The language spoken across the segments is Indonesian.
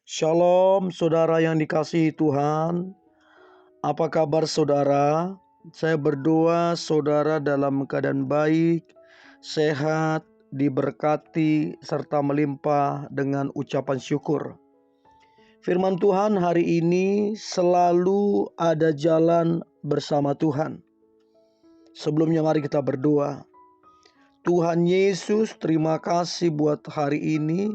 Shalom saudara yang dikasihi Tuhan. Apa kabar saudara? Saya berdoa saudara dalam keadaan baik, sehat, diberkati, serta melimpah dengan ucapan syukur. Firman Tuhan hari ini, selalu ada jalan bersama Tuhan. Sebelumnya mari kita berdoa. Tuhan Yesus, terima kasih buat hari ini.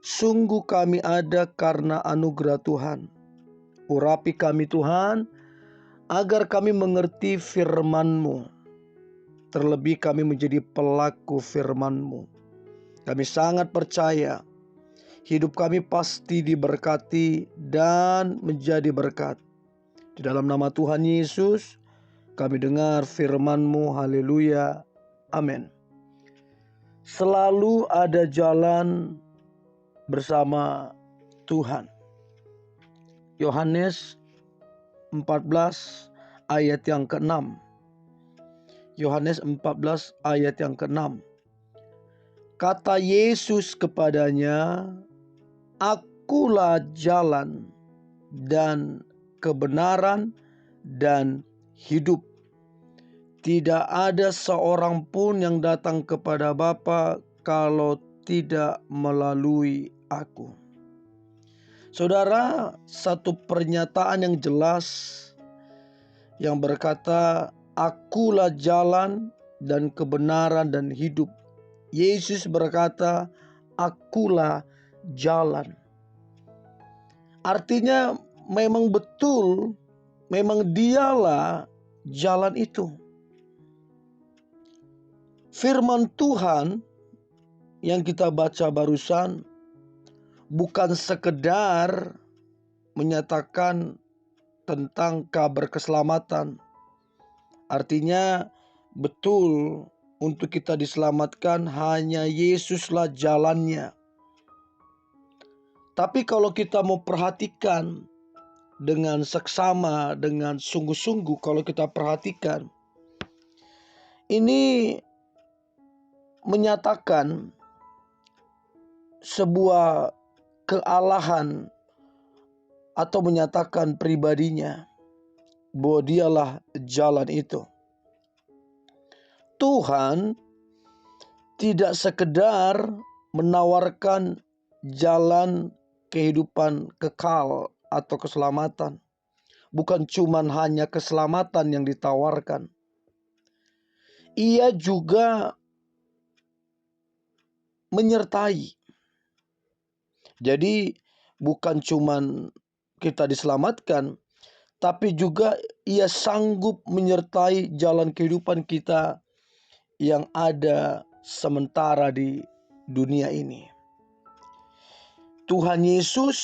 Sungguh kami ada karena anugerah Tuhan. Urapi kami Tuhan, agar kami mengerti firman-Mu. Terlebih kami menjadi pelaku firman-Mu. Kami sangat percaya hidup kami pasti diberkati dan menjadi berkat. Di dalam nama Tuhan Yesus, kami dengar firman-Mu. Haleluya. Amin. Selalu ada jalan bersama Tuhan. Yohanes 14 ayat yang ke-6. Yohanes 14 ayat yang ke-6. Kata Yesus kepadanya, "Akulah jalan dan kebenaran dan hidup. Tidak ada seorang pun yang datang kepada Bapa kalau tidak melalui Aku." Saudara, satu pernyataan yang jelas yang berkata, "Akulah jalan dan kebenaran dan hidup." Yesus berkata, "Akulah jalan." Artinya memang betul, memang dialah jalan itu. Firman Tuhan yang kita baca barusan bukan sekedar menyatakan tentang kabar keselamatan. Artinya betul, untuk kita diselamatkan hanya Yesuslah jalannya. Tapi kalau kita mau perhatikan dengan seksama, dengan sungguh-sungguh, kalau kita perhatikan, ini menyatakan sebuah kealahan atau menyatakan pribadinya bahwa dialah jalan itu. Tuhan tidak sekedar menawarkan jalan kehidupan kekal atau keselamatan. Bukan cuma hanya keselamatan yang ditawarkan. Ia juga menyertai. Jadi bukan cuma kita diselamatkan, tapi juga Ia sanggup menyertai jalan kehidupan kita yang ada sementara di dunia ini. Tuhan Yesus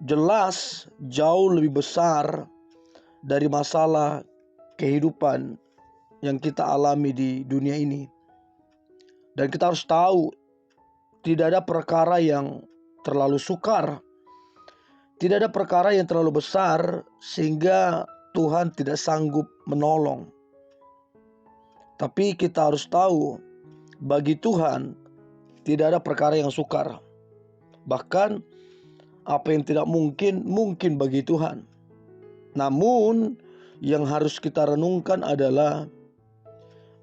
jelas jauh lebih besar dari masalah kehidupan yang kita alami di dunia ini. Dan kita harus tahu, tidak ada perkara yang terlalu sukar, tidak ada perkara yang terlalu besar sehingga Tuhan tidak sanggup menolong. Tapi kita harus tahu, bagi Tuhan tidak ada perkara yang sukar. Bahkan apa yang tidak mungkin, mungkin bagi Tuhan. Namun yang harus kita renungkan adalah,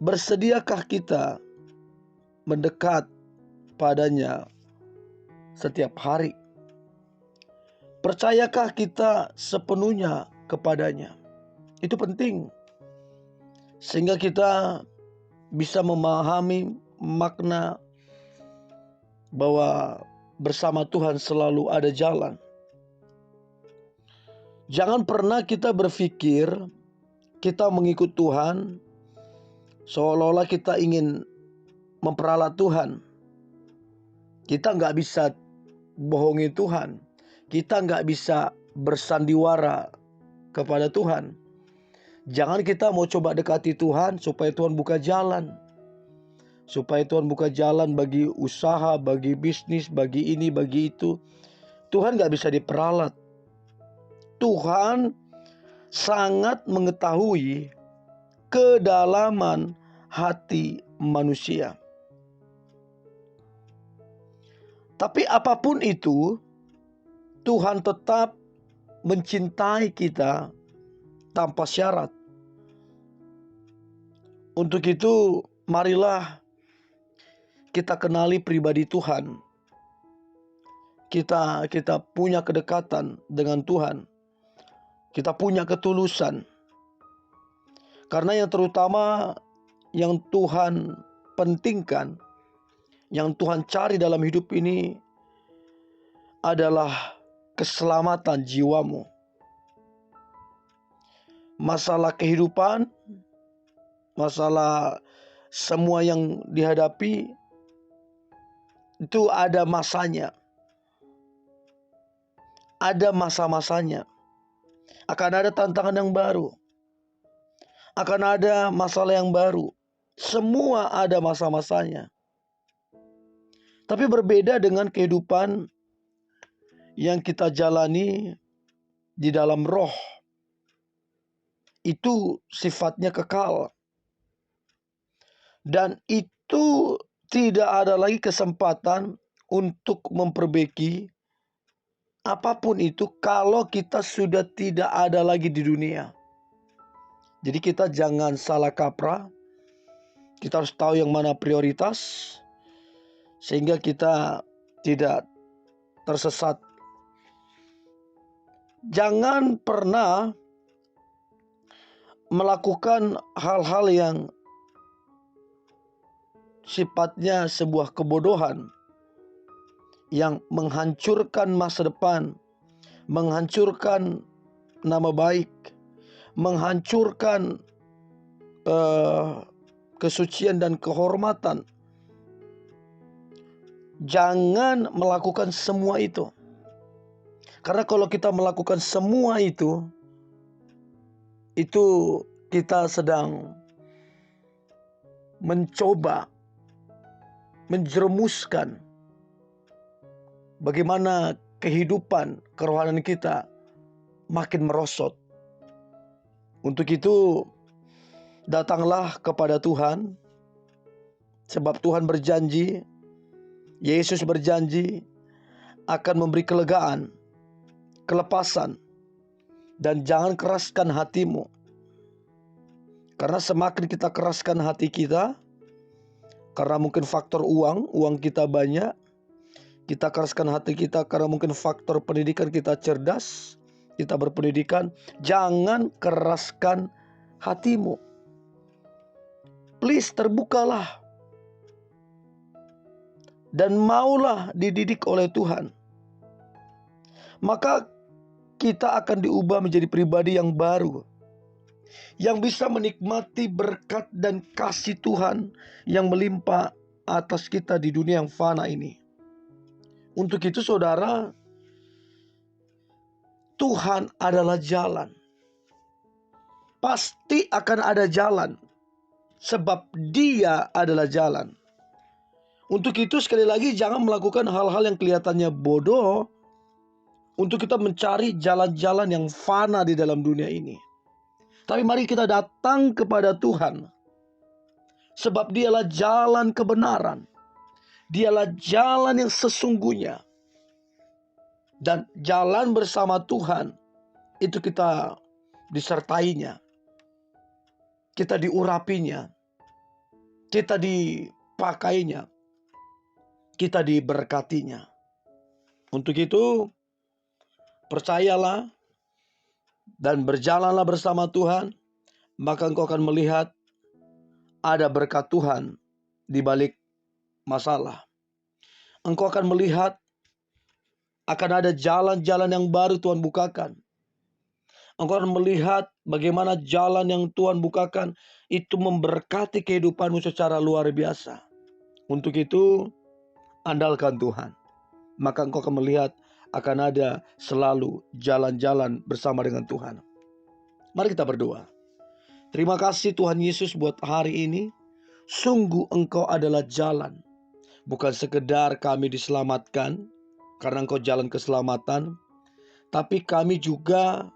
bersediakah kita mendekat padanya setiap hari? Percayakah kita sepenuhnya kepadanya? Itu penting, sehingga kita bisa memahami makna bahwa bersama Tuhan selalu ada jalan. Jangan pernah kita berpikir kita mengikut Tuhan seolah-olah kita ingin memperalat Tuhan. Kita nggak bisa bohongi Tuhan. Kita nggak bisa bersandiwara kepada Tuhan. Jangan kita mau coba dekati Tuhan supaya Tuhan buka jalan. Supaya Tuhan buka jalan bagi usaha, bagi bisnis, bagi ini, bagi itu. Tuhan nggak bisa diperalat. Tuhan sangat mengetahui kedalaman hati manusia. Tapi apapun itu, Tuhan tetap mencintai kita tanpa syarat. Untuk itu, marilah kita kenali pribadi Tuhan. Kita punya kedekatan dengan Tuhan. Kita punya ketulusan. Karena yang terutama yang Tuhan pentingkan, yang Tuhan cari dalam hidup ini adalah keselamatan jiwamu. Masalah kehidupan, masalah semua yang dihadapi itu ada masanya. Ada masa-masanya. Akan ada tantangan yang baru. Akan ada masalah yang baru. Semua ada masa-masanya. Tapi berbeda dengan kehidupan yang kita jalani di dalam roh. Itu sifatnya kekal. Dan itu tidak ada lagi kesempatan untuk memperbaiki apapun itu kalau kita sudah tidak ada lagi di dunia. Jadi kita jangan salah kaprah. Kita harus tahu yang mana prioritas, sehingga kita tidak tersesat. Jangan pernah melakukan hal-hal yang sifatnya sebuah kebodohan, yang menghancurkan masa depan, menghancurkan nama baik, menghancurkan kesucian dan kehormatan. Jangan melakukan semua itu. Karena kalau kita melakukan semua itu kita sedang mencoba menjerumuskan bagaimana kehidupan kerohanian kita makin merosot. Untuk itu, datanglah kepada Tuhan, sebab Tuhan berjanji, Yesus berjanji akan memberi kelegaan, kelepasan, dan jangan keraskan hatimu. Karena semakin kita keraskan hati kita, karena mungkin faktor uang kita banyak, kita keraskan hati kita karena mungkin faktor pendidikan kita cerdas, kita berpendidikan, jangan keraskan hatimu. Please, terbukalah. Dan maulah dididik oleh Tuhan. Maka kita akan diubah menjadi pribadi yang baru, yang bisa menikmati berkat dan kasih Tuhan yang melimpah atas kita di dunia yang fana ini. Untuk itu saudara, Tuhan adalah jalan. Pasti akan ada jalan, sebab Dia adalah jalan. Untuk itu sekali lagi jangan melakukan hal-hal yang kelihatannya bodoh untuk kita mencari jalan-jalan yang fana di dalam dunia ini. Tapi mari kita datang kepada Tuhan, sebab Dialah jalan kebenaran. Dialah jalan yang sesungguhnya. Dan jalan bersama Tuhan itu kita disertainya, kita diurapinya, kita dipakainya, kita diberkatinya. Untuk itu percayalah dan berjalanlah bersama Tuhan, maka engkau akan melihat ada berkat Tuhan di balik masalah. Engkau akan melihat akan ada jalan-jalan yang baru Tuhan bukakan. Engkau akan melihat bagaimana jalan yang Tuhan bukakan itu memberkati kehidupanmu secara luar biasa. Untuk itu, andalkan Tuhan. Maka engkau akan melihat akan ada selalu jalan-jalan bersama dengan Tuhan. Mari kita berdoa. Terima kasih Tuhan Yesus buat hari ini. Sungguh Engkau adalah jalan. Bukan sekedar kami diselamatkan karena Engkau jalan keselamatan, tapi kami juga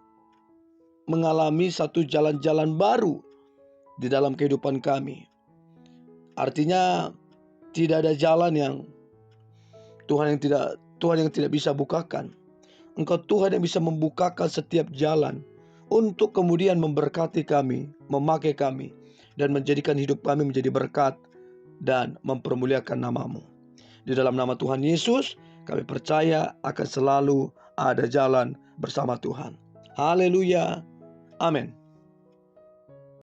mengalami satu jalan-jalan baru di dalam kehidupan kami. Artinya tidak ada jalan yang Tuhan yang tidak bisa bukakan. Engkau Tuhan yang bisa membukakan setiap jalan untuk kemudian memberkati kami, memakai kami, dan menjadikan hidup kami menjadi berkat dan mempermuliakan nama-Mu. Di dalam nama Tuhan Yesus, kami percaya akan selalu ada jalan bersama Tuhan. Haleluya. Amin.